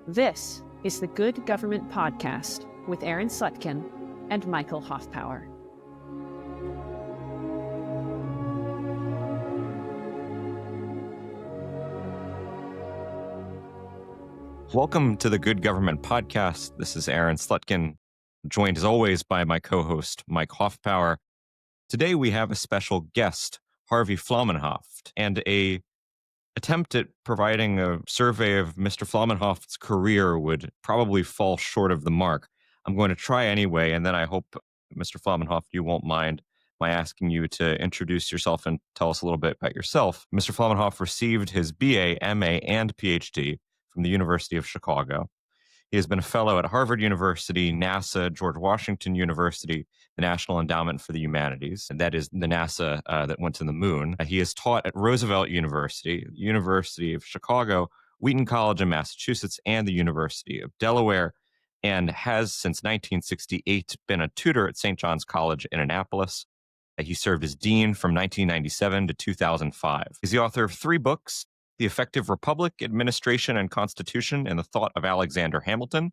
This is the Good Government Podcast with Aaron Slutkin and Michael Hoffpauir. Welcome to the Good Government Podcast. This is Aaron Slutkin, joined as always by my co-host, Mike Hoffpauir. Today we have a special guest, Harvey Flaumenhaft, and a attempt at providing a survey of Mr. Flaumenhaft's career would probably fall short of the mark. I'm going to try anyway, and then I hope, Mr. Flaumenhaft, you won't mind my asking you to introduce yourself and tell us a little bit about yourself. Mr. Flaumenhaft received his BA, MA, and PhD from the University of Chicago. He has been a fellow at Harvard University, NASA, George Washington University, the National Endowment for the Humanities, and that is the NASA that went to the moon. He has taught at Roosevelt University, University of Chicago, Wheaton College in Massachusetts, and the University of Delaware, and has since 1968 been a tutor at St. John's College in Annapolis. He served as dean from 1997 to 2005. He's the author of 3 books: The Effective Republic, Administration and Constitution in the Thought of Alexander Hamilton,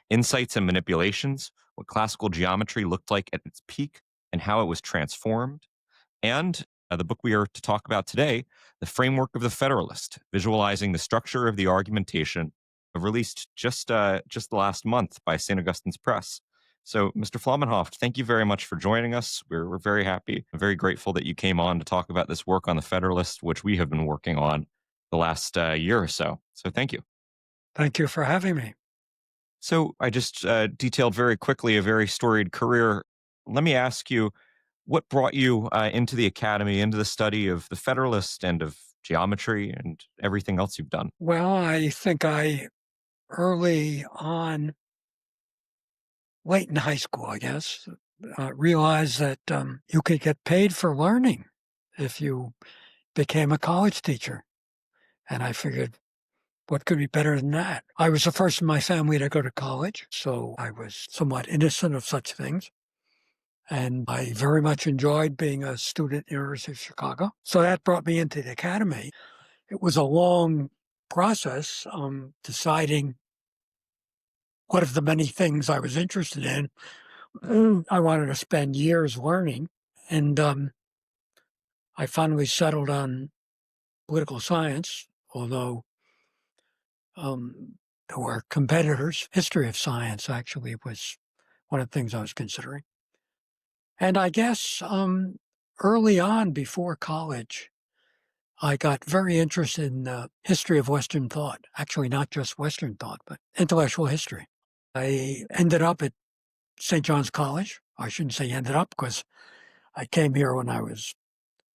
Insights and Manipulations, What Classical Geometry Looked Like at Its Peak and How It Was Transformed, and the book we are to talk about today, The Framework of the Federalist, Visualizing the Structure of the Argumentation, released just last month by St. Augustine's Press. So, Mr. Flaumenhaft, thank you very much for joining us. We're very happy, very grateful that you came on to talk about this work on the Federalist, which we have been working on the last year or so. So thank you. Thank you for having me. So I just detailed very quickly a very storied career. Let me ask you, what brought you into the academy, into the study of the Federalist and of geometry and everything else you've done? Well, I think I early on, late in high school, I guess, realized that you could get paid for learning if you became a college teacher. And I figured, what could be better than that? I was the first in my family to go to college, so I was somewhat innocent of such things. And I very much enjoyed being a student at the University of Chicago. So that brought me into the academy. It was a long process deciding what of the many things I was interested in I wanted to spend years learning. And I finally settled on political science, although there were competitors. History of science actually was one of the things I was considering. And I guess early on, before college, I got very interested in the history of Western thought. Actually, not just Western thought, but intellectual history. I ended up at St. John's College. I shouldn't say ended up, because I came here when I was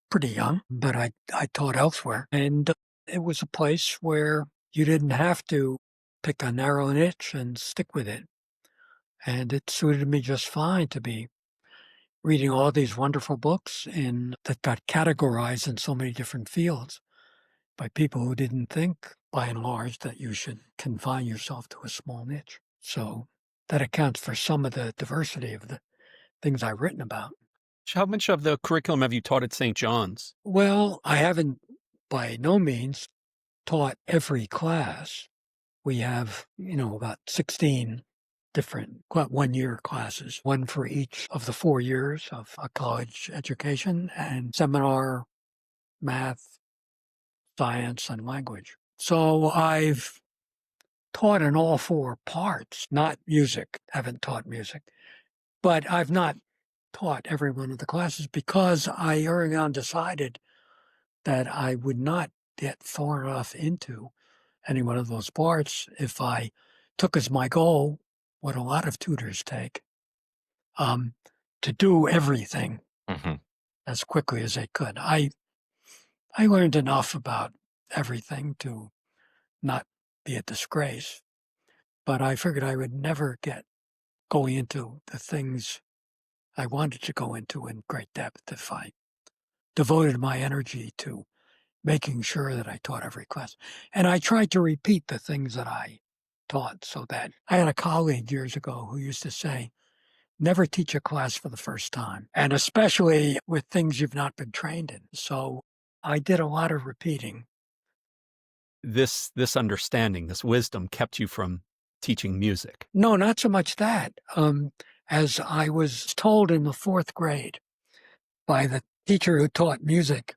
pretty young, but I taught elsewhere. And it was a place where you didn't have to pick a narrow niche and stick with it. And it suited me just fine to be reading all these wonderful books that got categorized in so many different fields by people who didn't think, by and large, that you should confine yourself to a small niche. So that accounts for some of the diversity of the things I've written about. How much of the curriculum have you taught at St. John's? Well, I haven't by no means taught every class. We have, about 16 different one-year classes, one for each of the 4 years of a college education, and seminar, math, science, and language. So I've taught in all 4 parts, not music, haven't taught music, but I've not taught every one of the classes because I early on decided that I would not get far enough into any one of those parts if I took as my goal what a lot of tutors take, to do everything as quickly as they could. I learned enough about everything to not be a disgrace, but I figured I would never get going into the things I wanted to go into in great depth if I devoted my energy to making sure that I taught every class. And I tried to repeat the things that I taught, so that I had a colleague years ago who used to say, never teach a class for the first time, and especially with things you've not been trained in. So I did a lot of repeating. this understanding, this wisdom kept you from teaching music? No, not so much that. As I was told in the fourth grade by the teacher who taught music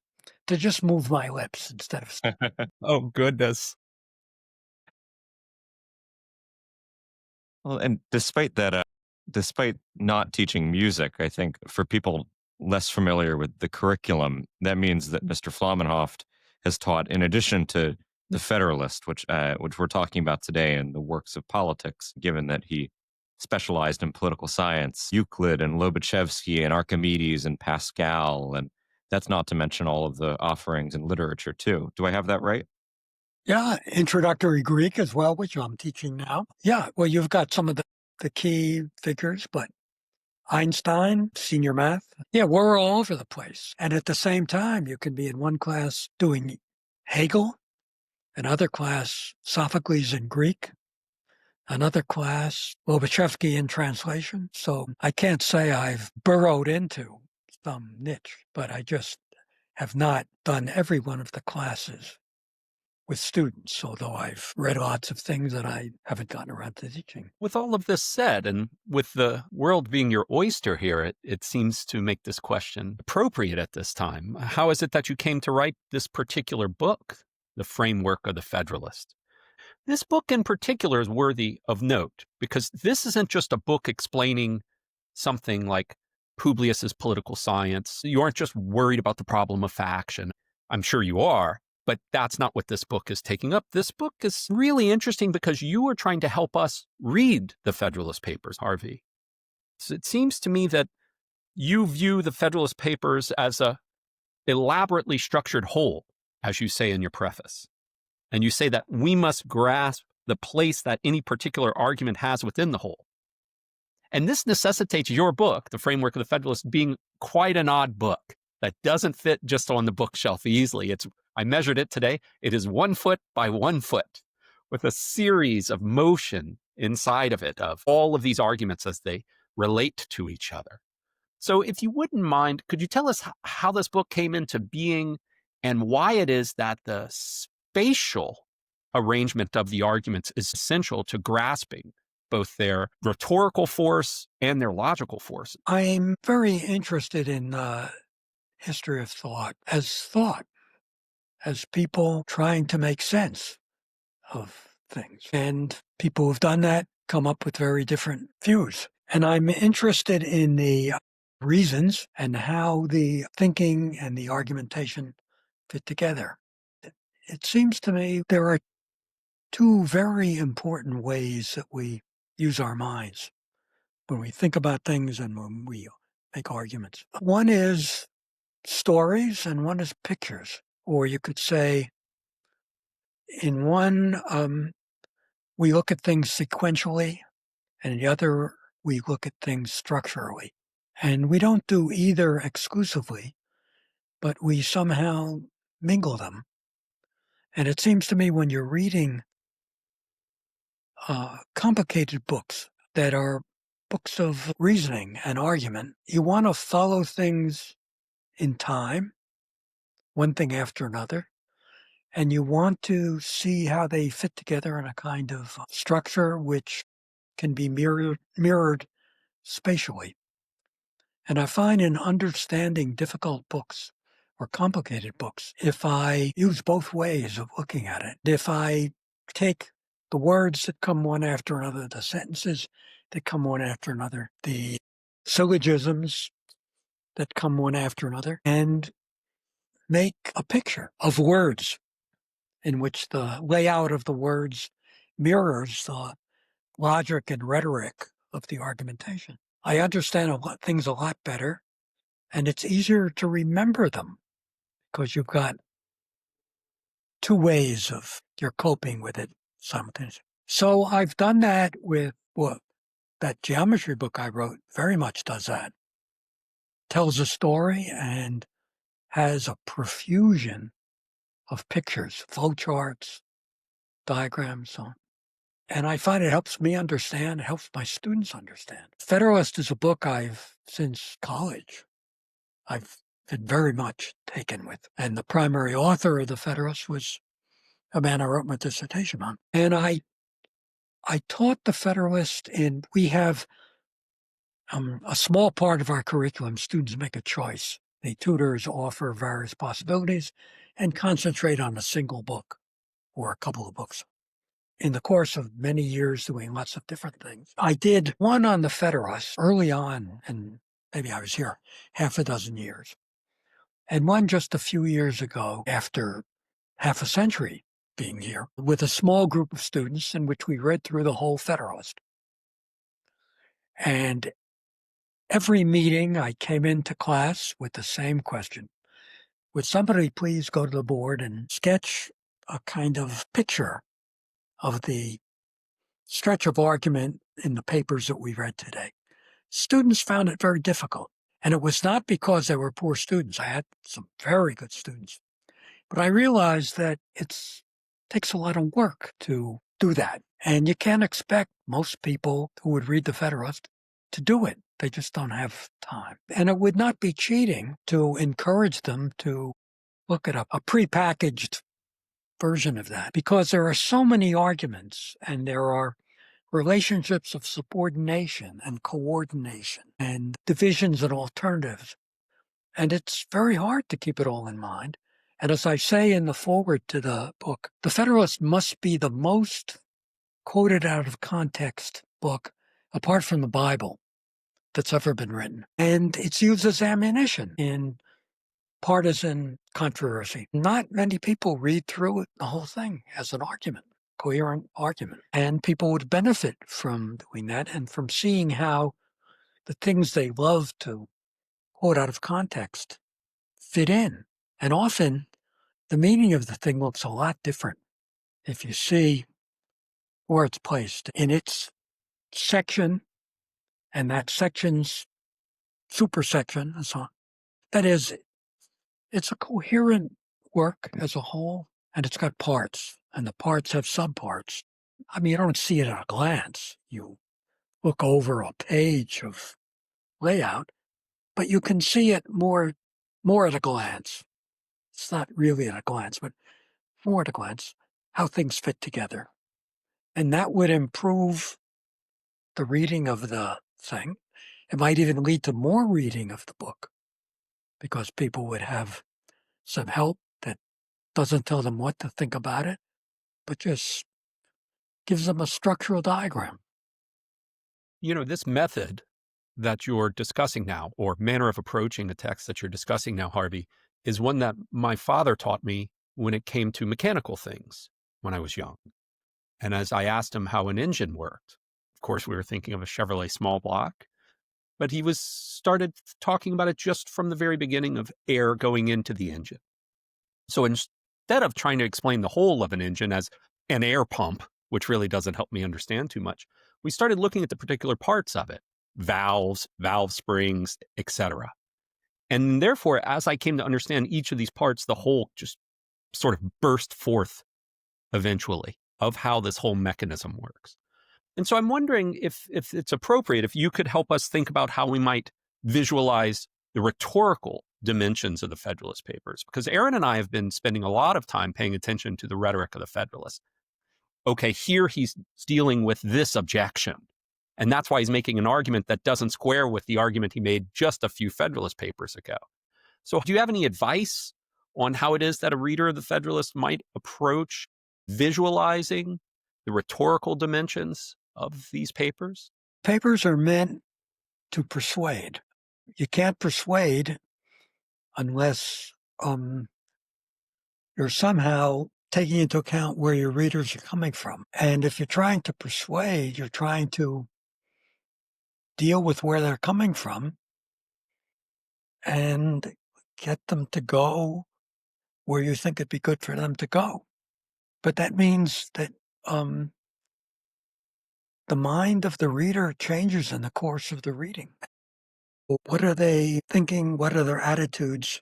to just move my lips instead of Oh, goodness. Well, and despite that, despite not teaching music, I think for people less familiar with the curriculum, that means that Mr. Flaumenhaft has taught, in addition to the Federalist, which we're talking about today, and the works of politics, given that he specialized in political science, Euclid and Lobachevsky and Archimedes and Pascal, and that's not to mention all of the offerings in literature too. Do I have that right? Yeah, introductory Greek as well, which I'm teaching now. Yeah, well, you've got some of the key figures, but Einstein, senior math. Yeah, we're all over the place. And at the same time, you can be in one class doing Hegel, another class Sophocles in Greek, another class Lobachevsky in translation. So I can't say I've burrowed into some niche, but I just have not done every one of the classes with students, although I've read lots of things that I haven't gotten around to teaching. With all of this said, and with the world being your oyster here, it seems to make this question appropriate at this time. How is it that you came to write this particular book, The Framework of the Federalist? This book in particular is worthy of note because this isn't just a book explaining something like Publius's political science. You aren't just worried about the problem of faction. I'm sure you are, but that's not what this book is taking up. This book is really interesting because you are trying to help us read the Federalist Papers, Harvey. So it seems to me that you view the Federalist Papers as a elaborately structured whole, as you say in your preface. And you say that we must grasp the place that any particular argument has within the whole. And this necessitates your book, The Framework of the Federalist, being quite an odd book that doesn't fit just on the bookshelf easily. I measured it today. It is 1 foot by 1 foot with a series of motion inside of it of all of these arguments as they relate to each other. So if you wouldn't mind, could you tell us how this book came into being and why it is that the spatial arrangement of the arguments is essential to grasping both their rhetorical force and their logical force? I'm very interested in history of thought, as people trying to make sense of things. And people who've done that come up with very different views. And I'm interested in the reasons and how the thinking and the argumentation fit together. It seems to me there are two very important ways that we use our minds when we think about things and when we make arguments. One is stories and one is pictures. Or you could say, in one, we look at things sequentially, and in the other, we look at things structurally. And we don't do either exclusively, but we somehow mingle them. And it seems to me when you're reading complicated books that are books of reasoning and argument, you want to follow things in time, one thing after another, and you want to see how they fit together in a kind of structure which can be mirrored spatially. And I find in understanding difficult books or complicated books, if I use both ways of looking at it, if I take the words that come one after another, the sentences that come one after another, the syllogisms that come one after another, and make a picture of words in which the layout of the words mirrors the logic and rhetoric of the argumentation, I understand things a lot better, and it's easier to remember them because you've got two ways of you're coping with it simultaneously. So I've done that with that geometry book I wrote very much does that. Tells a story and has a profusion of pictures, flowcharts, diagrams, so on. And I find it helps me understand, it helps my students understand. Federalist is a book since college, I've been very much taken with. And the primary author of the Federalist was a man I wrote my dissertation on. And I taught the Federalist we have a small part of our curriculum, students make a choice. The tutors offer various possibilities and concentrate on a single book or a couple of books. In the course of many years doing lots of different things, I did one on the Federalist early on, and maybe I was here half a dozen years, and one just a few years ago after half a century being here with a small group of students in which we read through the whole Federalist. And every meeting I came into class with the same question. Would somebody please go to the board and sketch a kind of picture of the stretch of argument in the papers that we read today? Students found it very difficult. And it was not because they were poor students. I had some very good students. But I realized that it takes a lot of work to do that. And you can't expect most people who would read the Federalist to do it. They just don't have time. And it would not be cheating to encourage them to look at a prepackaged version of that, because there are so many arguments and there are relationships of subordination and coordination and divisions and alternatives. And it's very hard to keep it all in mind. And as I say in the foreword to the book, the Federalist must be the most quoted out of context book, apart from the Bible, that's ever been written. And it's used as ammunition in partisan controversy. Not many people read through it, the whole thing as an argument, coherent argument. And people would benefit from doing that and from seeing how the things they love to quote out of context fit in. And often the meaning of the thing looks a lot different if you see where it's placed in its section and that section's supersection and so on. That is, it's a coherent work as a whole, and it's got parts, and the parts have subparts. I mean, you don't see it at a glance. You look over a page of layout, but you can see it more at a glance. It's not really at a glance, but more at a glance, how things fit together. And that would improve the reading of the thing. It might even lead to more reading of the book, because people would have some help that doesn't tell them what to think about it, but just gives them a structural diagram. You know, this method that you're discussing now, or manner of approaching a text that you're discussing now, Harvey, is one that my father taught me when it came to mechanical things when I was young. And as I asked him how an engine worked, of course, we were thinking of a Chevrolet small block, but he started talking about it just from the very beginning of air going into the engine. So instead of trying to explain the whole of an engine as an air pump, which really doesn't help me understand too much, we started looking at the particular parts of it, valves, valve springs, etc. And therefore, as I came to understand each of these parts, the whole just sort of burst forth eventually of how this whole mechanism works. And so I'm wondering if it's appropriate, if you could help us think about how we might visualize the rhetorical dimensions of the Federalist Papers, because Aaron and I have been spending a lot of time paying attention to the rhetoric of the Federalist. Okay, here he's dealing with this objection, and that's why he's making an argument that doesn't square with the argument he made just a few Federalist Papers ago. So do you have any advice on how it is that a reader of the Federalist might approach visualizing the rhetorical dimensions of these papers? Papers are meant to persuade. You can't persuade unless you're somehow taking into account where your readers are coming from. And if you're trying to persuade, you're trying to deal with where they're coming from and get them to go where you think it'd be good for them to go. But that means that the mind of the reader changes in the course of the reading. What are they thinking? What are their attitudes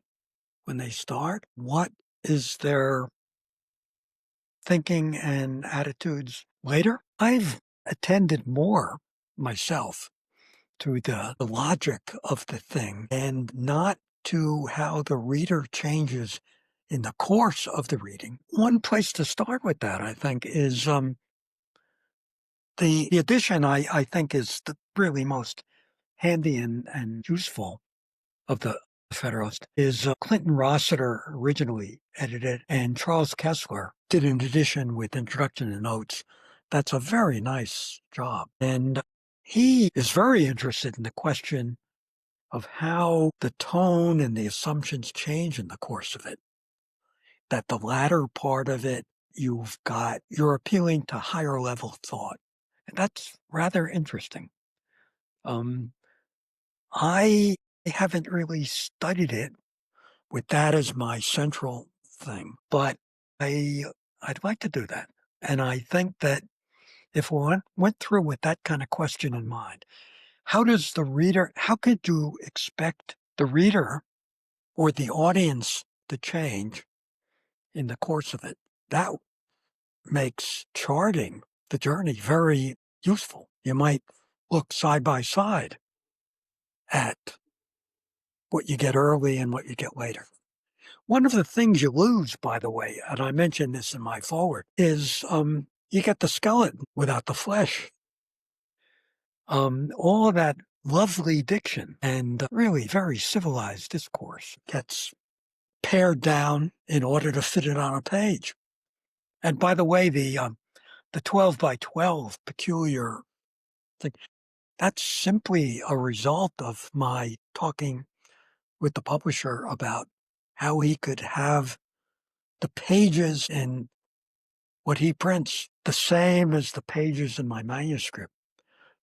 when they start? What is their thinking and attitudes later? I've attended more myself to the logic of the thing and not to how the reader changes in the course of the reading. One place to start with that, I think, is the edition I think is the really most handy and useful of the Federalist is Clinton Rossiter originally edited, and Charles Kessler did an edition with introduction and notes. That's a very nice job. And he is very interested in the question of how the tone and the assumptions change in the course of it. That the latter part of it, you're appealing to higher level thought. And that's rather interesting. I haven't really studied it with that as my central thing, but I'd like to do that. And I think that if we went through with that kind of question in mind, how could you expect the reader or the audience to change in the course of it? That makes charting the journey very useful. You might look side by side at what you get early and what you get later. One of the things you lose, by the way, and I mentioned this in my foreword, is you get the skeleton without the flesh. All of that lovely diction and really very civilized discourse gets pared down in order to fit it on a page. And by the way, the 12 by 12 peculiar thing, that's simply a result of my talking with the publisher about how he could have the pages in what he prints the same as the pages in my manuscript,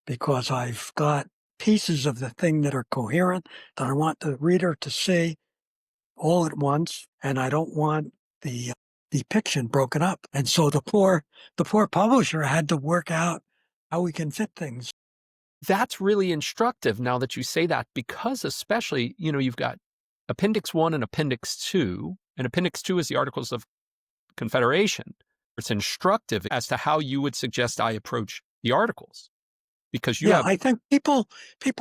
because I've got pieces of the thing that are coherent that I want the reader to see all at once, and I don't want the depiction broken up. And so the poor publisher had to work out how we can fit things. That's really instructive now that you say that, because especially, you've got Appendix 1 and Appendix 2, and Appendix 2 is the Articles of Confederation. It's instructive as to how you would suggest I approach the articles, because I think people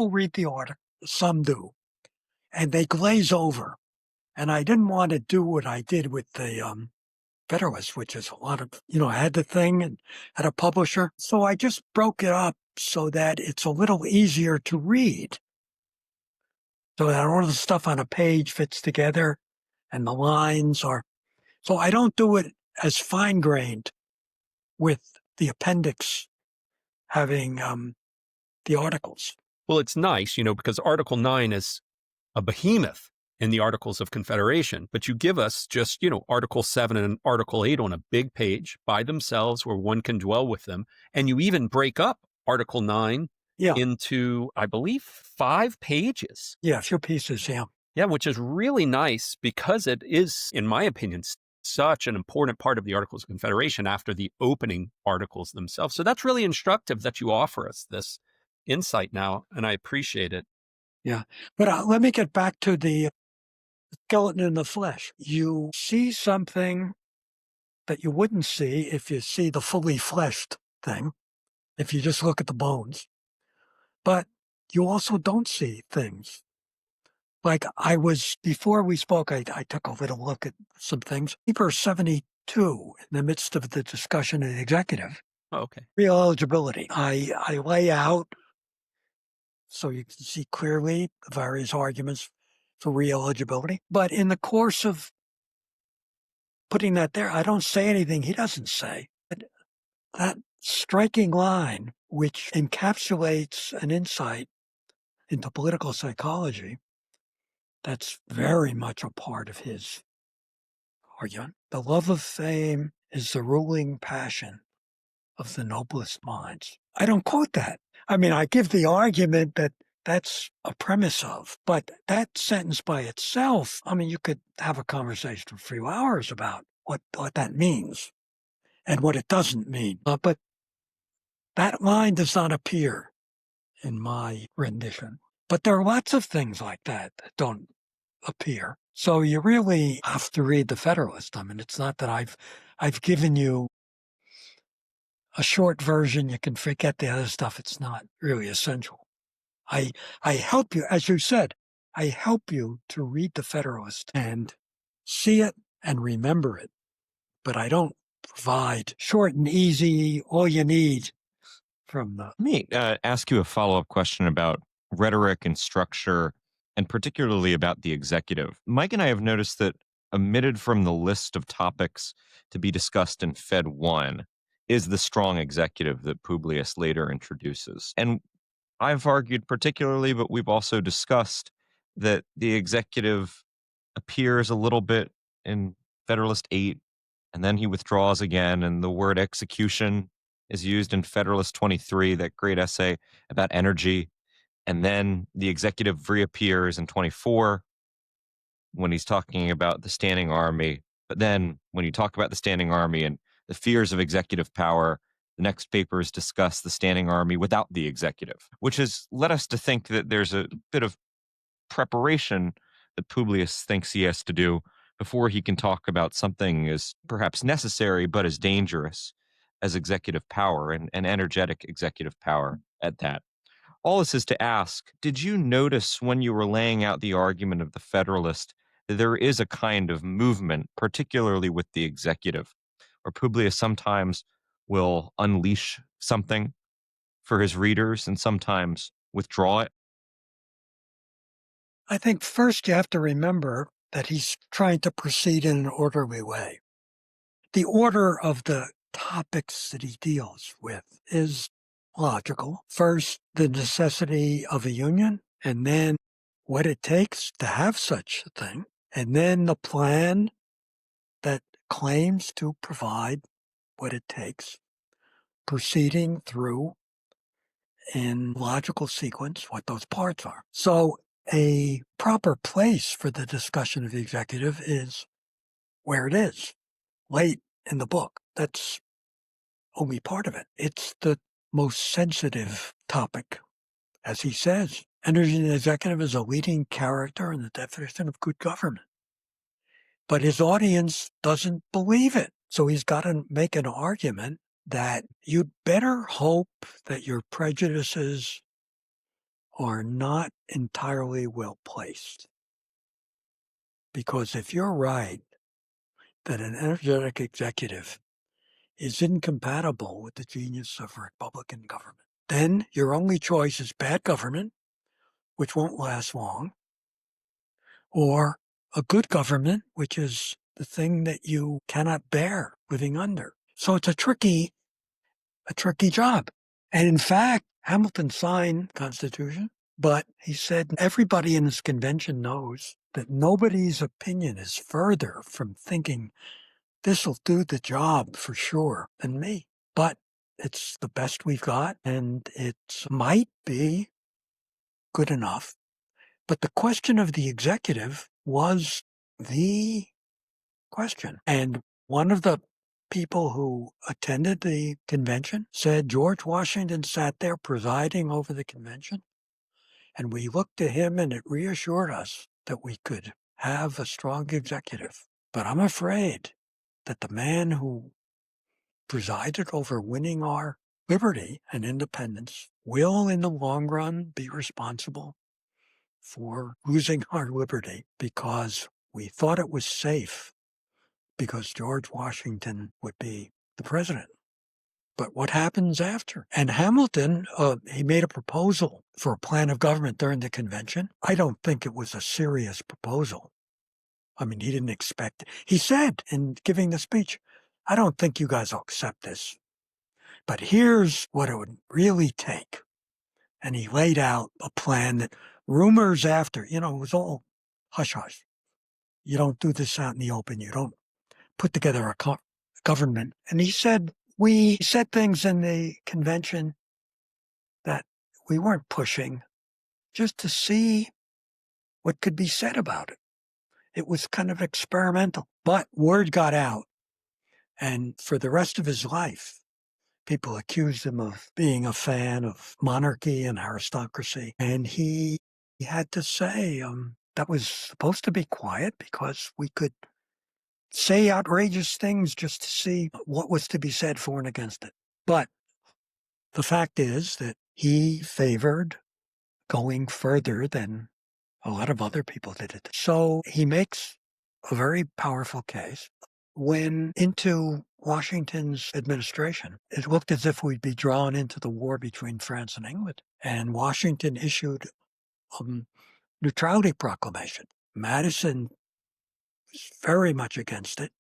read the article, some do, and they glaze over. And I didn't want to do what I did with the Federalist, which is a lot of, I had the thing and had a publisher. So I just broke it up so that it's a little easier to read. So that all the stuff on a page fits together and the lines are, so I don't do it as fine-grained with the appendix having the articles. Well, it's nice, because Article 9 is a behemoth in the Articles of Confederation, but you give us just, Article 7 and Article 8 on a big page by themselves where one can dwell with them. And you even break up Article 9 into, I believe, 5 pages. Yeah, a few pieces, yeah. Yeah, which is really nice because it is, in my opinion, such an important part of the Articles of Confederation after the opening articles themselves. So that's really instructive that you offer us this insight now, and I appreciate it. Yeah, but let me get back to the skeleton in the flesh. You see something that you wouldn't see if you see the fully fleshed thing, if you just look at the bones. But you also don't see things. Like before we spoke, I took a little look at some things. Paper 72, in the midst of the discussion in the executive. Oh, okay. Real eligibility. I lay out so you can see clearly the various arguments for re-eligibility. But in the course of putting that there, I don't say anything he doesn't say. That striking line, which encapsulates an insight into political psychology, that's very much a part of his argument. The love of fame is the ruling passion of the noblest minds. I don't quote that. I mean, I give the argument that that's a premise of, but that sentence by itself, I mean, you could have a conversation for a few hours about what that means and what it doesn't mean. But that line does not appear in my rendition. But there are lots of things like that that don't appear. So you really have to read the Federalist. I mean, it's not that I've given you a short version. You can forget the other stuff. It's not really essential. I help you, as you said, I help you to read the Federalist and see it and remember it. But I don't provide short and easy, all you need from the... Let me ask you a follow-up question about rhetoric and structure, and particularly about the executive. Mike and I have noticed that omitted from the list of topics to be discussed in Fed 1 is the strong executive that Publius later introduces. And I've argued particularly, but we've also discussed that the executive appears a little bit in Federalist 8, and then he withdraws again, and the word execution is used in Federalist 23, that great essay about energy. And then the executive reappears in 24 when he's talking about the standing army. But then when you talk about the standing army and the fears of executive power, the next papers discuss the standing army without the executive, which has led us to think that there's a bit of preparation that Publius thinks he has to do before he can talk about something as perhaps necessary but as dangerous as executive power and energetic executive power at that. All this is to ask, did you notice when you were laying out the argument of the Federalist that there is a kind of movement, particularly with the executive, where Publius sometimes will unleash something for his readers and sometimes withdraw it? I think first you have to remember that he's trying to proceed in an orderly way. The order of the topics that he deals with is logical. First, the necessity of a union, and then what it takes to have such a thing, and then the plan that claims to provide what it takes, proceeding through in logical sequence what those parts are. So a proper place for the discussion of the executive is where it is, late in the book. That's only part of it. It's the most sensitive topic. As he says, energy in the executive is a leading character in the definition of good government. But his audience doesn't believe it. So he's got to make an argument that you'd better hope that your prejudices are not entirely well placed. Because if you're right that an energetic executive is incompatible with the genius of Republican government, then your only choice is bad government, which won't last long, or a good government, which is the thing that you cannot bear living under. So it's a tricky job. And in fact, Hamilton signed the Constitution, but he said everybody in this convention knows that nobody's opinion is further from thinking this will do the job for sure than me. But it's the best we've got, and it might be good enough. But the question of the executive was the question. And one of the people who attended the convention said George Washington sat there presiding over the convention, and we looked to him and it reassured us that we could have a strong executive. But I'm afraid that the man who presided over winning our liberty and independence will, in the long run, be responsible for losing our liberty because we thought it was safe because George Washington would be the president. But what happens after? And Hamilton, he made a proposal for a plan of government during the convention. I don't think it was a serious proposal. I mean, he didn't expect it. He said in giving the speech, I don't think you guys will accept this, but here's what it would really take. And he laid out a plan that rumors after, it was all hush-hush. You don't do this out in the open. You don't put together a government. And he said, we said things in the convention that we weren't pushing just to see what could be said about it. It was kind of experimental, but word got out. And for the rest of his life, people accused him of being a fan of monarchy and aristocracy. And he had to say that was supposed to be quiet because we could say outrageous things just to see what was to be said for and against it. But the fact is that he favored going further than a lot of other people did it. So he makes a very powerful case. When into Washington's administration, it looked as if we'd be drawn into the war between France and England. And Washington issued a neutrality proclamation. Madison was very much against it.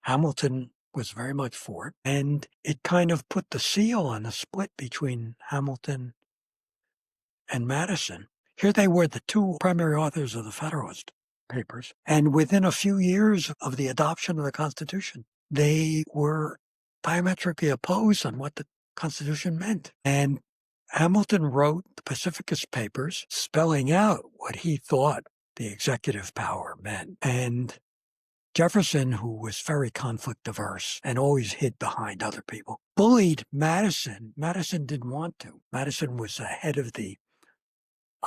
Hamilton was very much for it. And it kind of put the seal on the split between Hamilton and Madison. Here they were, the two primary authors of the Federalist Papers. And within a few years of the adoption of the Constitution, they were diametrically opposed on what the Constitution meant. And Hamilton wrote the Pacificist Papers, spelling out what he thought the executive power meant. And Jefferson, who was very conflict averse and always hid behind other people, bullied Madison. Madison didn't want to. Madison was the head of the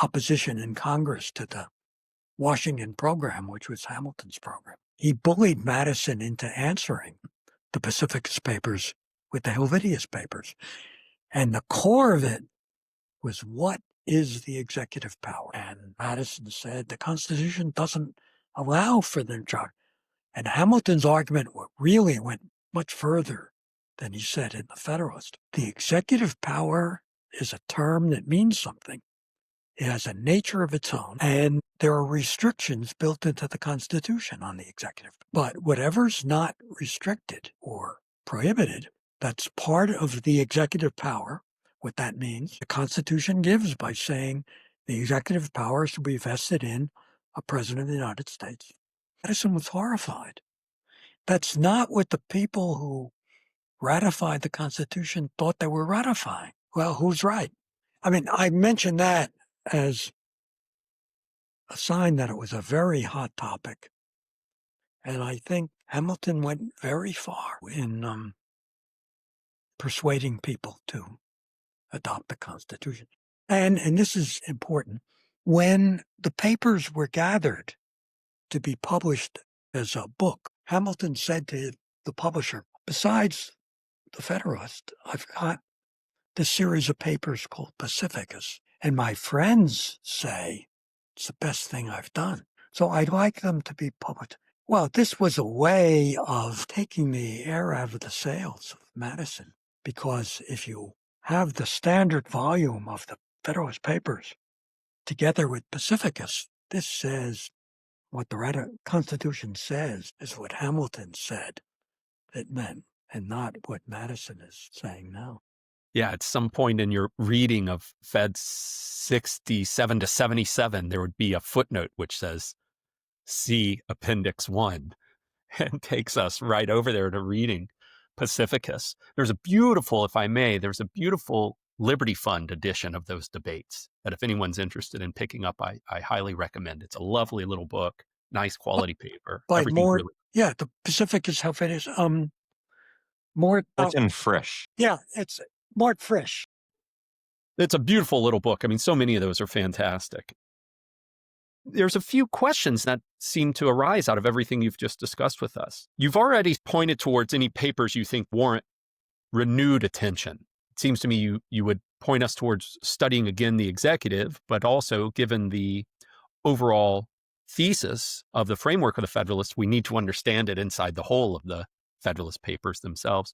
opposition in Congress to the Washington program, which was Hamilton's program. He bullied Madison into answering the Pacificist Papers with the Helvetius Papers. And the core of it was, what is the executive power? And Madison said the Constitution doesn't allow for the neutrality. And Hamilton's argument really went much further than he said in the Federalist. The executive power is a term that means something. It has a nature of its own, and there are restrictions built into the Constitution on the executive. But whatever's not restricted or prohibited, that's part of the executive power. What that means, the Constitution gives by saying the executive power is to be vested in a president of the United States. Madison was horrified. That's not what the people who ratified the Constitution thought they were ratifying. Well, who's right? I mean, I mentioned that as a sign that it was a very hot topic. And I think Hamilton went very far in persuading people to adopt the Constitution. And this is important, when the papers were gathered to be published as a book, Hamilton said to the publisher, besides the Federalist, I've got this series of papers called Pacificus, and my friends say it's the best thing I've done. So I'd like them to be published. Well, this was a way of taking the air out of the sails of Madison, because if you have the standard volume of the Federalist Papers together with Pacificus, this says what the Constitution says is what Hamilton said it meant, and not what Madison is saying now. Yeah, at some point in your reading of Fed 67 to 77, there would be a footnote which says, see Appendix 1, and takes us right over there to reading Pacificus. There's a beautiful, if I may, there's a beautiful Liberty Fund edition of those debates that if anyone's interested in picking up, I highly recommend. It's a lovely little book, nice quality paper. By Mort, yeah, the Pacificus Helvetius, Mort. Martin Frisch. Yeah, it's Mort Frisch. It's a beautiful little book. I mean, so many of those are fantastic. There's a few questions that seem to arise out of everything you've just discussed with us. You've already pointed towards any papers you think warrant renewed attention. It seems to me you would point us towards studying again the executive, but also given the overall thesis of the framework of the Federalist, we need to understand it inside the whole of the Federalist Papers themselves.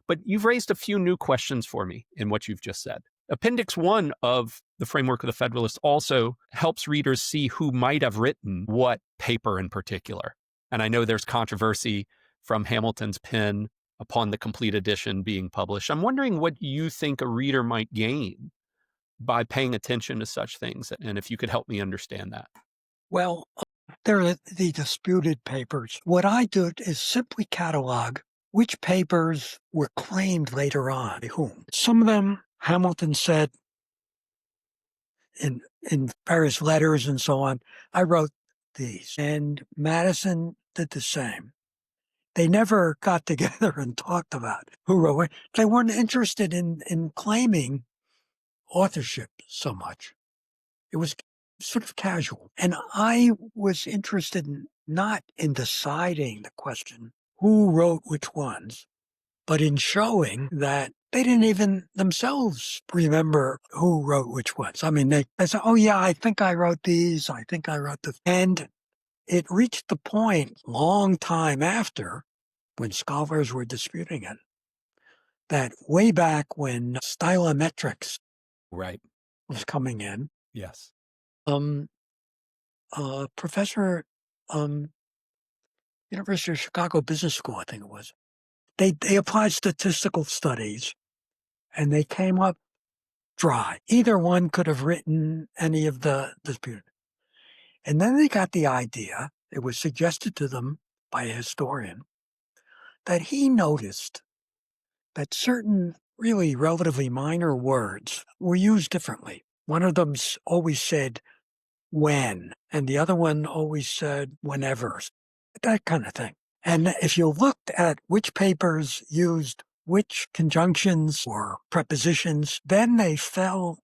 But you've raised a few new questions for me in what you've just said. Appendix 1 of the framework of the Federalist also helps readers see who might have written what paper in particular. And I know there's controversy from Hamilton's pen upon the complete edition being published. I'm wondering what you think a reader might gain by paying attention to such things, and if you could help me understand that. Well, there are the disputed papers. What I did is simply catalog which papers were claimed later on by whom. Some of them Hamilton said in various letters and so on, I wrote these. And Madison did the same. They never got together and talked about who wrote it. They weren't interested in claiming authorship so much. It was sort of casual. And I was interested not in deciding the question, who wrote which ones, but in showing that they didn't even themselves remember who wrote which ones. I mean, they said, oh yeah, I think I wrote these. I think I wrote the... And it reached the point long time after, when scholars were disputing it, that way back when stylometrics Right. was coming in, Yes. professor, University of Chicago Business School, I think it was, they applied statistical studies, and they came up dry. Either one could have written any of the dispute. And then they got the idea, it was suggested to them by a historian, that he noticed that certain really relatively minor words were used differently. One of them always said when, and the other one always said whenever, that kind of thing. And if you looked at which papers used which conjunctions or prepositions, then they fell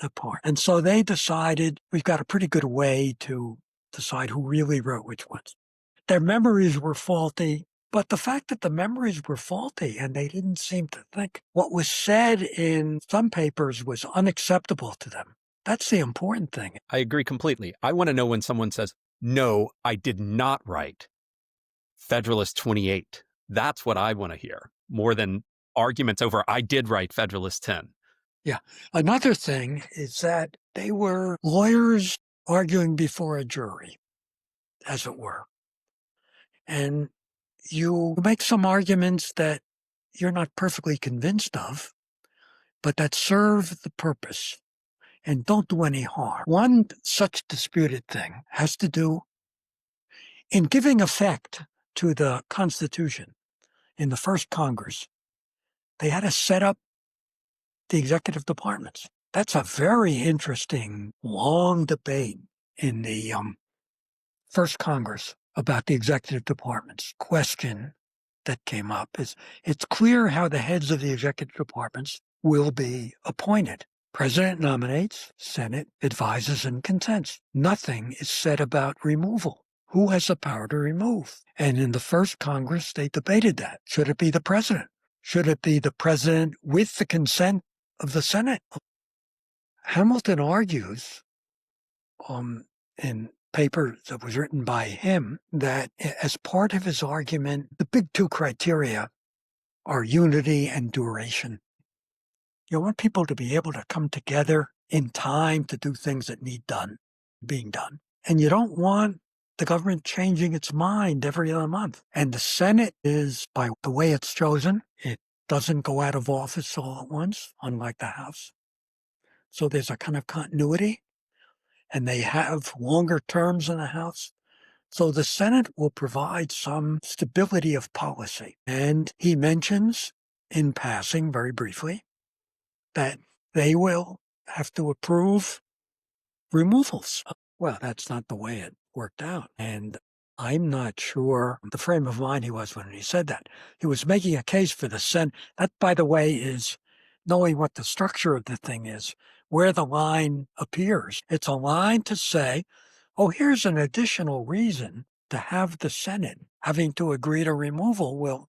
apart. And so they decided we've got a pretty good way to decide who really wrote which ones. Their memories were faulty, but the fact that the memories were faulty and they didn't seem to think what was said in some papers was unacceptable to them. That's the important thing. I agree completely. I want to know when someone says, no, I did not write Federalist 28. That's what I want to hear, more than arguments over I did write Federalist 10. Yeah. Another thing is that they were lawyers arguing before a jury, as it were. And you make some arguments that you're not perfectly convinced of, but that serve the purpose and don't do any harm. One such disputed thing has to do in giving effect to the Constitution in the first Congress. They had to set up the executive departments. That's a very interesting, long debate in the first Congress about the executive departments. Question that came up is, it's clear how the heads of the executive departments will be appointed. President nominates, Senate advises and consents. Nothing is said about removal. Who has the power to remove? And in the first Congress, they debated that. Should it be the president? Should it be the president with the consent of the Senate? Hamilton argues in paper that was written by him that as part of his argument, the big two criteria are unity and duration. You want people to be able to come together in time to do things that need being done. And you don't want the government changing its mind every other month. And the Senate is, by the way it's chosen, it doesn't go out of office all at once, unlike the House. So there's a kind of continuity, and they have longer terms in the House. So the Senate will provide some stability of policy. And he mentions, in passing, very briefly, that they will have to approve removals. Well, that's not the way it worked out. And I'm not sure the frame of mind he was when he said that. He was making a case for the Senate. That, by the way, is knowing what the structure of the thing is, where the line appears. It's a line to say, oh, here's an additional reason to have the Senate having to agree to removal will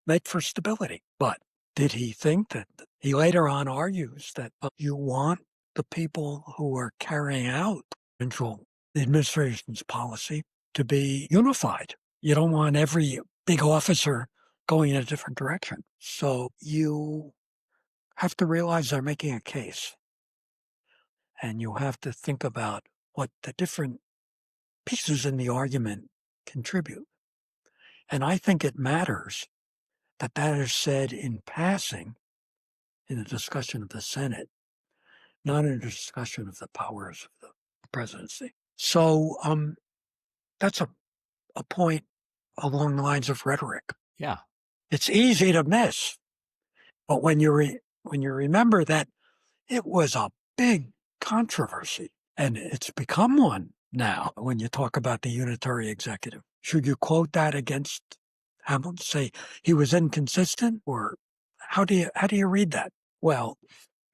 make for stability. But did he think that? He later on argues that you want the people who are carrying out the administration's policy to be unified. You don't want every big officer going in a different direction. So you have to realize they're making a case. And you have to think about what the different pieces in the argument contribute. And I think it matters that that is said in passing in the discussion of the Senate, not in a discussion of the powers of the presidency. So that's a point along the lines of rhetoric. Yeah. It's easy to miss, but when you remember that it was a big controversy, and it's become one now when you talk about the unitary executive. Should you quote that against Hamilton? Say he was inconsistent, or how do you read that? Well,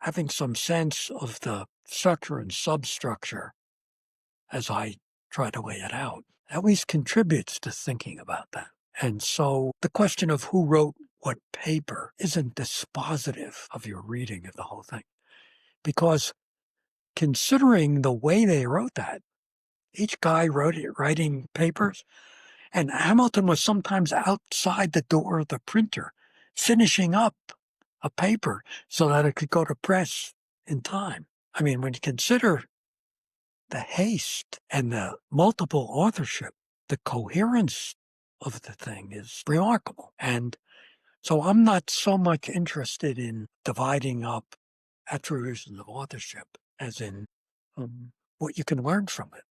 having some sense of the structure and substructure, as I try to lay it out, at least contributes to thinking about that. And so the question of who wrote what paper isn't dispositive of your reading of the whole thing. Because considering the way they wrote that, each guy writing papers. And Hamilton was sometimes outside the door of the printer, finishing up a paper so that it could go to press in time. I mean, when you consider the haste and the multiple authorship, the coherence of the thing is remarkable. And so I'm not so much interested in dividing up attributions of authorship as in what you can learn from it.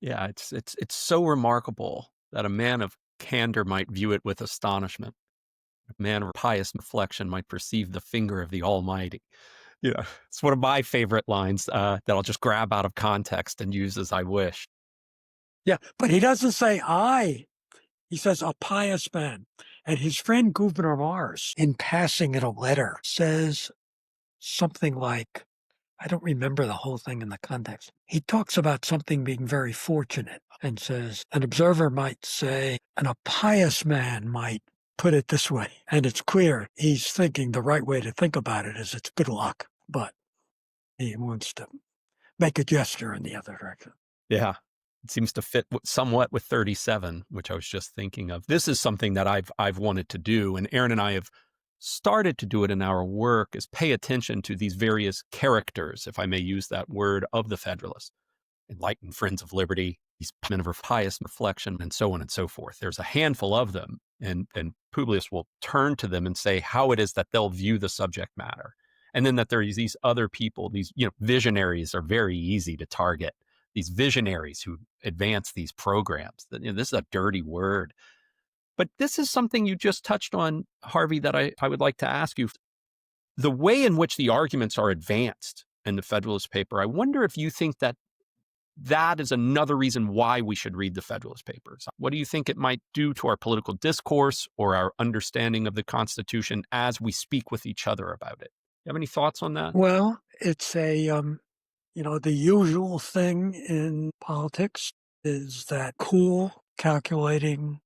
Yeah, it's so remarkable that a man of candor might view it with astonishment. A man of pious reflection might perceive the finger of the Almighty. You know, it's one of my favorite lines that I'll just grab out of context and use as I wish. Yeah, but he doesn't say I. He says a pious man. And his friend Gouverneur Mars, in passing in a letter, says something like, I don't remember the whole thing in the context. He talks about something being very fortunate and says, an observer might say, and a pious man might put it this way. And it's clear he's thinking the right way to think about it is it's good luck. But he wants to make a gesture in the other direction. Yeah. It seems to fit somewhat with 37, which I was just thinking of. This is something that I've wanted to do, and Aaron and I have started to do it in our work, is pay attention to these various characters, if I may use that word, of the Federalists. Enlightened friends of liberty, these men of pious reflection, and so on and so forth. There's a handful of them, and Publius will turn to them and say how it is that they'll view the subject matter. And then that there's these other people, these visionaries are very easy to target. These visionaries who advance these programs. This is a dirty word. But this is something you just touched on, Harvey, that I would like to ask you. The way in which the arguments are advanced in the Federalist paper, I wonder if you think that is another reason why we should read the Federalist Papers. What do you think it might do to our political discourse or our understanding of the Constitution as we speak with each other about it? You have any thoughts on that? Well, it's the usual thing in politics is that cool, calculating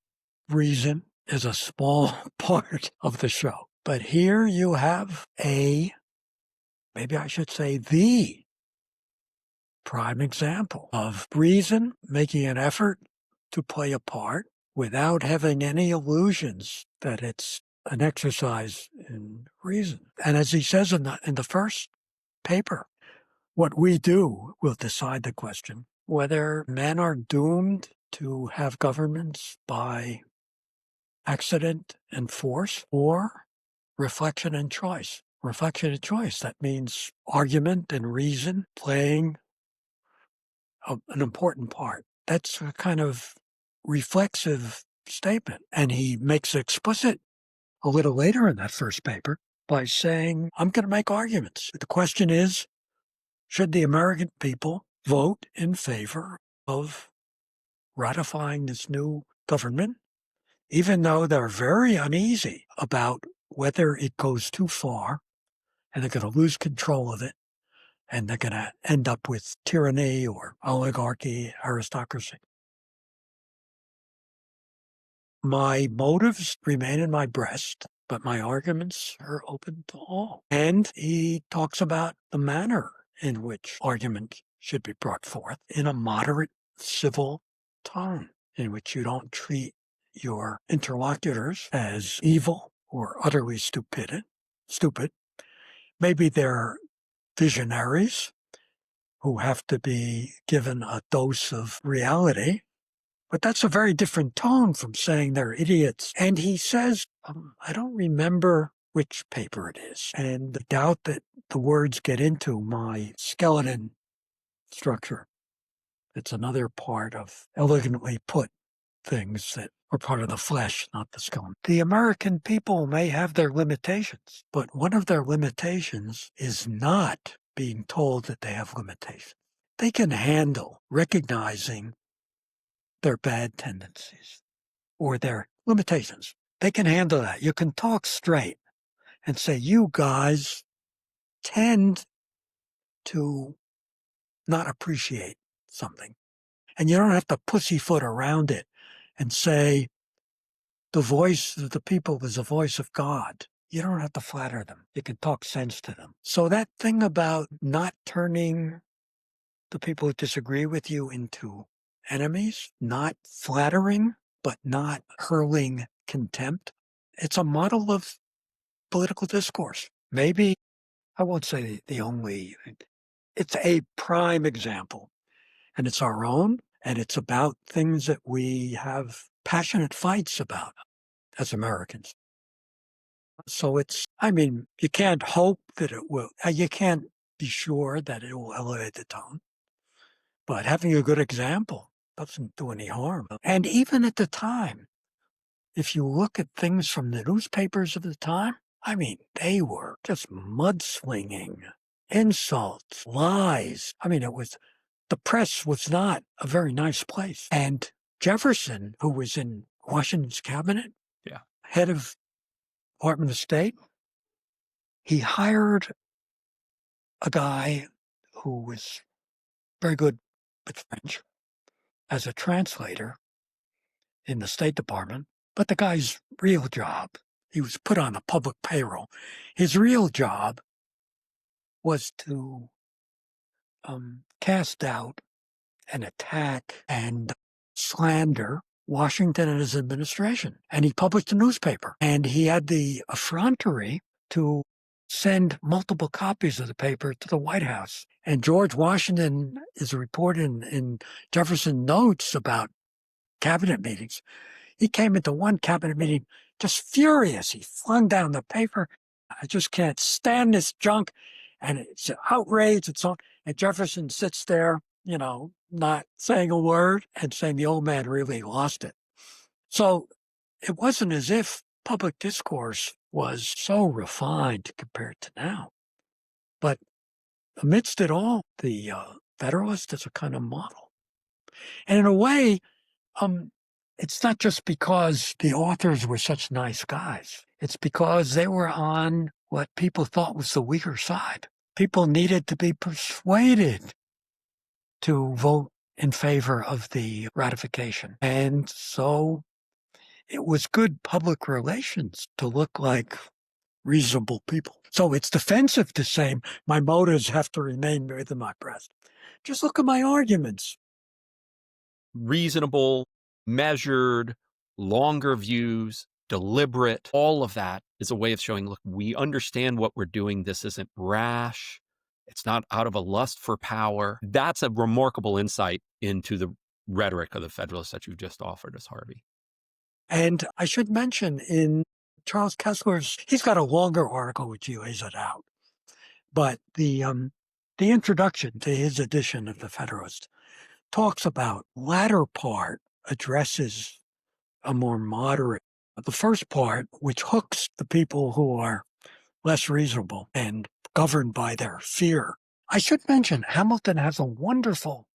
reason is a small part of the show. But here you have maybe I should say the prime example of reason making an effort to play a part without having any illusions that it's an exercise in reason. And as he says in the first paper, what we do will decide the question whether men are doomed to have governments by accident and force or reflection and choice. Reflection and choice, that means argument and reason playing an important part. That's a kind of reflexive statement. And he makes it explicit a little later in that first paper by saying, I'm going to make arguments. The question is, should the American people vote in favor of ratifying this new government, even though they're very uneasy about whether it goes too far and they're going to lose control of it and they're going to end up with tyranny or oligarchy, aristocracy? My motives remain in my breast, but my arguments are open to all. And he talks about the manner in which argument should be brought forth in a moderate, civil tone, in which you don't treat your interlocutors as evil or utterly stupid. Maybe they're visionaries who have to be given a dose of reality, but that's a very different tone from saying they're idiots. And he says, I don't remember which paper it is, and the doubt that the words get into my skeleton structure. It's another part of elegantly put things that are part of the flesh, not the skeleton. The American people may have their limitations, but one of their limitations is not being told that they have limitations. They can handle recognizing their bad tendencies or their limitations. They can handle that. You can talk straight and say, you guys tend to not appreciate something. And you don't have to pussyfoot around it and say, the voice of the people is the voice of God. You don't have to flatter them. You can talk sense to them. So that thing about not turning the people who disagree with you into enemies, not flattering, but not hurling contempt. It's a model of political discourse. Maybe, I won't say the only, it's a prime example. And it's our own, and it's about things that we have passionate fights about as Americans. So you can't hope that it will, you can't be sure that it will elevate the tone, but having a good example doesn't do any harm. And even at the time, if you look at things from the newspapers of the time, they were just mudslinging, insults, lies. The press was not a very nice place. And Jefferson, who was in Washington's cabinet, head of Department of State, he hired a guy who was very good with French as a translator in the State Department. But the guy's real job, he was put on a public payroll. His real job was to cast doubt and attack and slander Washington and his administration. And he published a newspaper. And he had the effrontery to send multiple copies of the paper to the White House. And George Washington is reported in Jefferson notes about cabinet meetings. He came into one cabinet meeting just furious. He flung down the paper. I just can't stand this junk. And it's an outrage and so on. And Jefferson sits there, not saying a word and saying the old man really lost it. So it wasn't as if public discourse was so refined compared to now. But amidst it all, the Federalist is a kind of model. And in a way, it's not just because the authors were such nice guys. It's because they were on what people thought was the weaker side. People needed to be persuaded to vote in favor of the ratification. And so it was good public relations to look like reasonable people. So it's defensive to say my motives have to remain within my breast. Just look at my arguments. Reasonable, measured, longer views, deliberate, all of that is a way of showing, look, we understand what we're doing. This isn't rash. It's not out of a lust for power. That's a remarkable insight into the rhetoric of the Federalists that you've just offered us, Harvey. And I should mention in Charles Kessler's, he's got a longer article which he lays it out. But the introduction to his edition of the Federalist talks about latter part addresses a more moderate. The first part, which hooks the people who are less reasonable and governed by their fear. I should mention Hamilton has a wonderful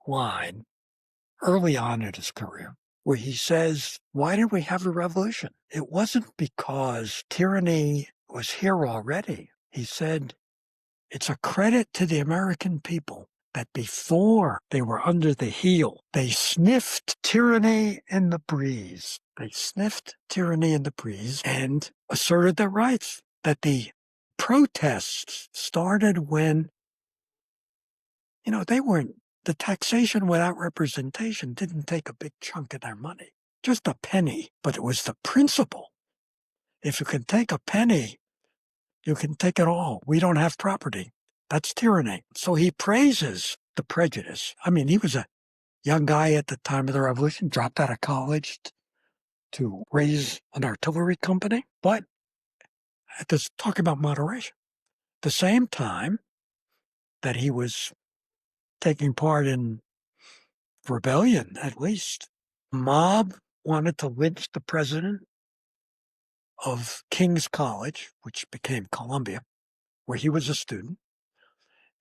line early on in his career where he says, why did we have a revolution? It wasn't because tyranny was here already. He said, it's a credit to the American people that before they were under the heel, they sniffed tyranny in the breeze. They sniffed tyranny in the breeze and asserted their rights. That the protests started when, the taxation without representation didn't take a big chunk of their money, just a penny, but it was the principle. If you can take a penny, you can take it all. We don't have property. That's tyranny. So he praises the prejudice. He was a young guy at the time of the revolution, dropped out of college to raise an artillery company, but at this talk about moderation. The same time that he was taking part in rebellion, at least, mob wanted to lynch the president of King's College, which became Columbia, where he was a student,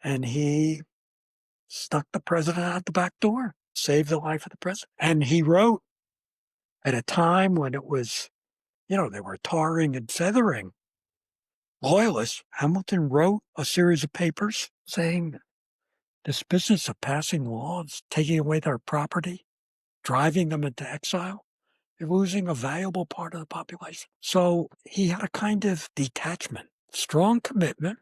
and he snuck the president out the back door, saved the life of the president. And he wrote at a time when it was, they were tarring and feathering loyalists. Hamilton wrote a series of papers saying this business of passing laws, taking away their property, driving them into exile, they're losing a valuable part of the population. So he had a kind of detachment, strong commitment,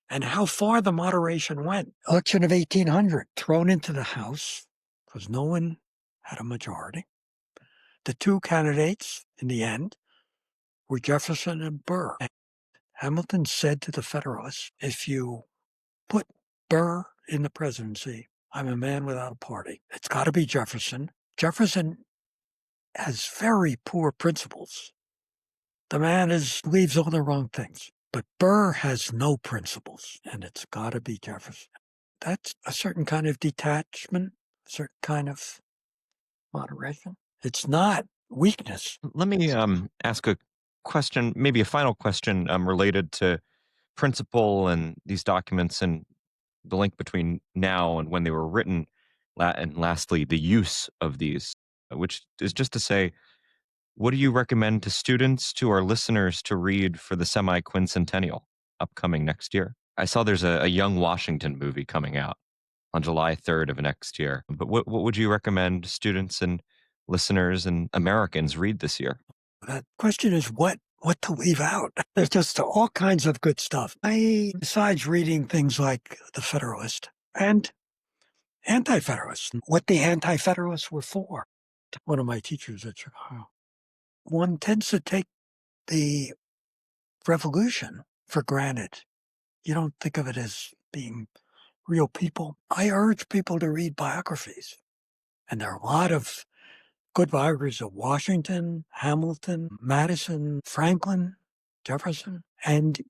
and how far the moderation went. Election of 1800, thrown into the House, because no one had a majority. The two candidates in the end were Jefferson and Burr. And Hamilton said to the Federalists, if you put Burr in the presidency, I'm a man without a party. It's got to be Jefferson. Jefferson has very poor principles. The man believes all the wrong things. But Burr has no principles, and it's got to be Jefferson. That's a certain kind of detachment, a certain kind of moderation. It's not weakness. Let me ask a question, maybe a final question related to principle and these documents and the link between now and when they were written, and lastly, the use of these, which is just to say, what do you recommend to students, to our listeners, to read for the semi-quincentennial upcoming next year? I saw there's a Young Washington movie coming out on July 3rd of next year. But what would you recommend students and listeners and Americans read this year? That question is what to leave out. There's just all kinds of good stuff. Besides reading things like the Federalist and Anti-Federalists, what the Anti-Federalists were for. One of my teachers at Chicago. One tends to take the revolution for granted. You don't think of it as being real people. I urge people to read biographies. And there are a lot of good biographies of Washington, Hamilton, Madison, Franklin, Jefferson. And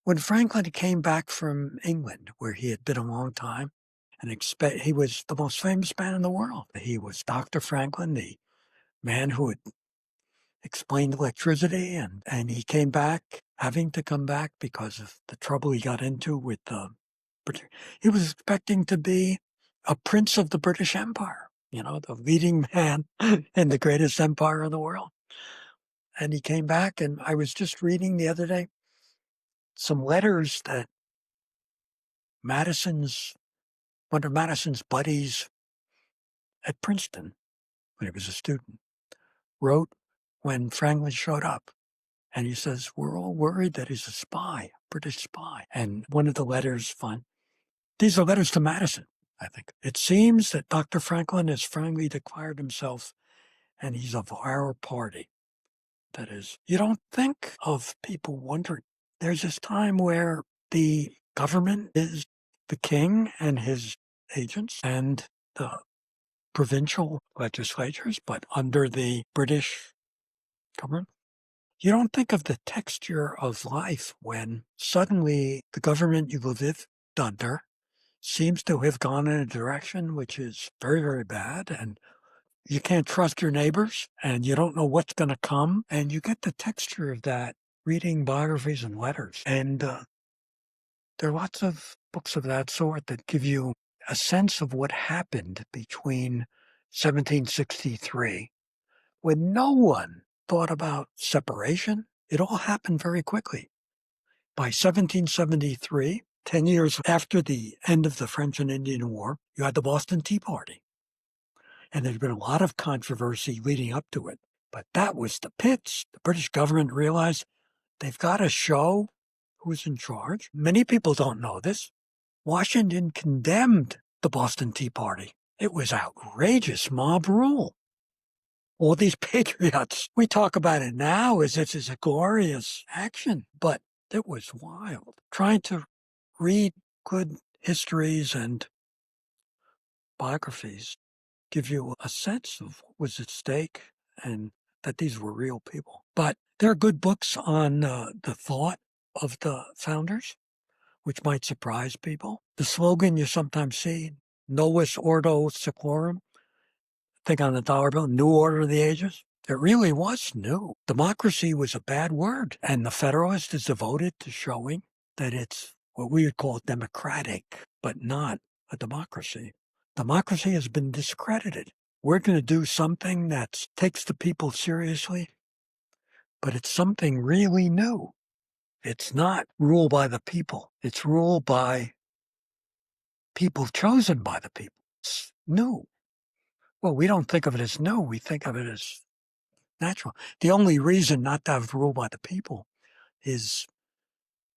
when Franklin came back from England, where he had been a long time, and he was the most famous man in the world. He was Dr. Franklin, the man who had explained electricity, and he came back, having to come back because of the trouble he got into with he was expecting to be a prince of the British Empire, the leading man in the greatest empire in the world. And he came back, and I was just reading the other day some letters that one of Madison's buddies at Princeton, when he was a student, wrote when Franklin showed up. And he says, we're all worried that he's a spy, British spy. And one of the letters, these are letters to Madison, I think. It seems that Dr. Franklin has finally declared himself, and he's of our party. That is, you don't think of people wondering. There's this time where the government is the king and his agents and the provincial legislatures, but under the British government. You don't think of the texture of life when suddenly the government you lived under seems to have gone in a direction which is very, very bad, and you can't trust your neighbors, and you don't know what's going to come, and you get the texture of that reading biographies and letters. And there are lots of books of that sort that give you a sense of what happened between 1763, when no one thought about separation. It all happened very quickly. By 1773, 10 years after the end of the French and Indian War, you had the Boston Tea Party. And there's been a lot of controversy leading up to it. But that was the pitch. The British government realized they've got to show who's in charge. Many people don't know this. Washington condemned the Boston Tea Party. It was outrageous mob rule. All these patriots, we talk about it now as if it's a glorious action, but it was wild. Trying to read good histories and biographies give you a sense of what was at stake and that these were real people. But there are good books on the thought of the founders, which might surprise people. The slogan you sometimes see, Novus Ordo Seclorum, thing on the dollar bill, New Order of the Ages. It really was new. Democracy was a bad word, and the Federalist is devoted to showing that it's what we would call democratic, but not a democracy. Democracy has been discredited. We're going to do something that takes the people seriously, but it's something really new. It's not ruled by the people. It's ruled by people chosen by the people. It's new. Well, we don't think of it as new. We think of it as natural. The only reason not to have rule by the people is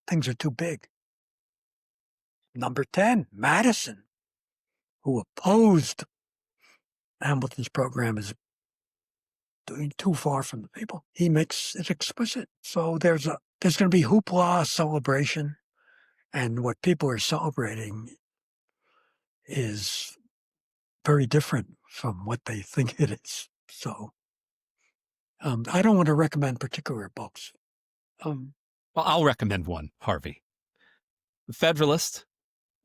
things are too big. Number 10, Madison, who opposed Hamilton's program is doing too far from the people. He makes it explicit. So there's going to be hoopla, celebration, and what people are celebrating is very different from what they think it is. So I don't want to recommend particular books. Well, I'll recommend one, Harvey. The Federalist,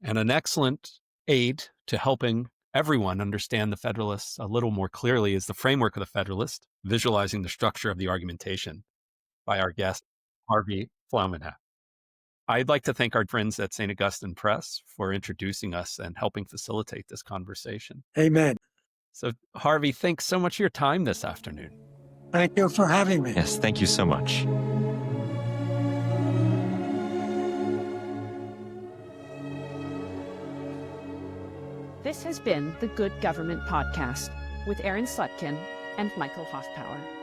and an excellent aid to helping everyone understand the Federalists a little more clearly is The Framework of the Federalist, Visualizing the Structure of the Argumentation by our guest, Harvey Flaumenhaft. I'd like to thank our friends at St. Augustine Press for introducing us and helping facilitate this conversation. Amen. So, Harvey, thanks so much for your time this afternoon. Thank you for having me. Yes, thank you so much. This has been the Good Government Podcast with Aaron Slutkin and Michael Hoffpauir.